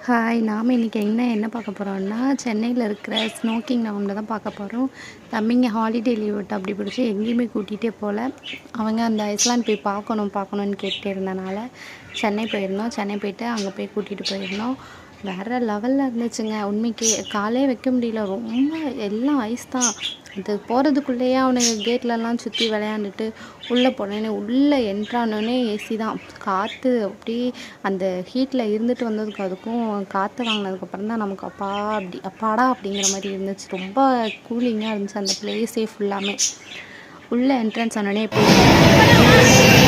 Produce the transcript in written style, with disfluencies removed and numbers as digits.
Hi! நாம இன்னைக்கு என்ன பார்க்க போறோம்னா, சென்னையில இருக்கிற ஸ்னோ கிங்டம்ல தான் பார்க்க போறோம். தம்பிங்க ஹாலிடே லீவ் விட்டு அப்படி பிடிச்சு எங்கேயுமே கூட்டிகிட்டே போகல. அவங்க அந்த ஐஸ்லாண்ட் போய் பார்க்கணும்னு கேட்டுட்டே இருந்தனால, சென்னை போயிருந்தோம். சென்னை போயிட்டு அங்கே போய் கூட்டிகிட்டு போயிருந்தோம். வேறு லெவலில் இருந்துச்சுங்க. உண்மைக்கே காலே வைக்க முடியல. ரொம்ப எல்லாம் ஐஸ் தான். அது போகிறதுக்குள்ளேயே அவனுங்க கேட்லலாம் சுற்றி விளையாண்டுட்டு உள்ளே போனோடனே உள்ளே என்ட்ரானோடனே ஏசி தான். காற்று அப்படியே அந்த ஹீட்டில் இருந்துட்டு வந்ததுக்கும் அதுக்கும் காற்று வாங்கினதுக்கப்புறம் தான் நமக்கு அப்பாடா அப்படிங்கிற மாதிரி இருந்துச்சு. ரொம்ப கூலிங்காக இருந்துச்சு அந்த பிளேஸே ஃபுல்லாமே. உள்ளே என்ட்ரன்ஸ் ஆனோடனே எப்படி